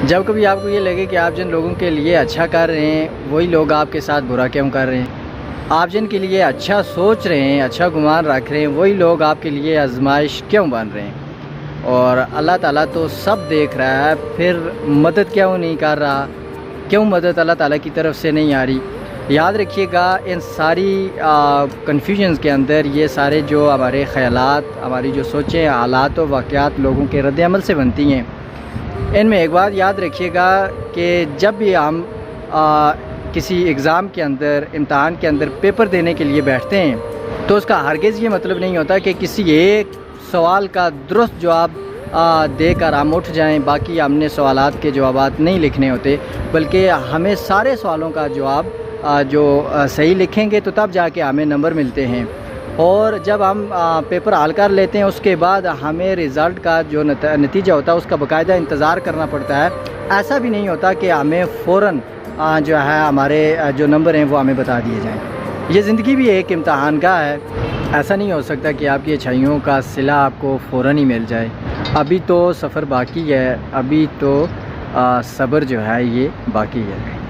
جب کبھی آپ کو یہ لگے کہ آپ جن لوگوں کے لیے اچھا کر رہے ہیں وہی لوگ آپ کے ساتھ برا کیوں کر رہے ہیں، آپ جن کے لیے اچھا سوچ رہے ہیں، اچھا گمان رکھ رہے ہیں، وہی لوگ آپ کے لیے آزمائش کیوں بن رہے ہیں۔ اور اللہ تعالیٰ تو سب دیکھ رہا ہے، پھر مدد کیوں نہیں کر رہا، کیوں مدد اللہ تعالیٰ کی طرف سے نہیں آ رہی۔ یاد رکھیے گا ان ساری کنفیوژنز کے اندر یہ سارے جو ہمارے خیالات، ہماری جو سوچیں، حالات و واقعات لوگوں کے رد عمل سے بنتی ہیں، ان میں ایک بات یاد رکھیے گا کہ جب بھی ہم کسی ایگزام کے اندر، امتحان کے اندر پیپر دینے کے لیے بیٹھتے ہیں تو اس کا ہرگز یہ مطلب نہیں ہوتا کہ کسی ایک سوال کا درست جواب دے کر ہم اٹھ جائیں، باقی ہم نے سوالات کے جوابات نہیں لکھنے ہوتے، بلکہ ہمیں سارے سوالوں کا جواب جو صحیح لکھیں گے تو تب جا کے ہمیں نمبر ملتے ہیں۔ اور جب ہم پیپر حل کر لیتے ہیں اس کے بعد ہمیں رزلٹ کا جو نتیجہ ہوتا ہے اس کا باقاعدہ انتظار کرنا پڑتا ہے۔ ایسا بھی نہیں ہوتا کہ ہمیں فوراً جو ہے ہمارے جو نمبر ہیں وہ ہمیں بتا دیے جائیں۔ یہ زندگی بھی ایک امتحان گاہ ہے، ایسا نہیں ہو سکتا کہ آپ کی اچھائیوں کا صلہ آپ کو فوراً ہی مل جائے۔ ابھی تو سفر باقی ہے، ابھی تو صبر جو ہے یہ باقی ہے۔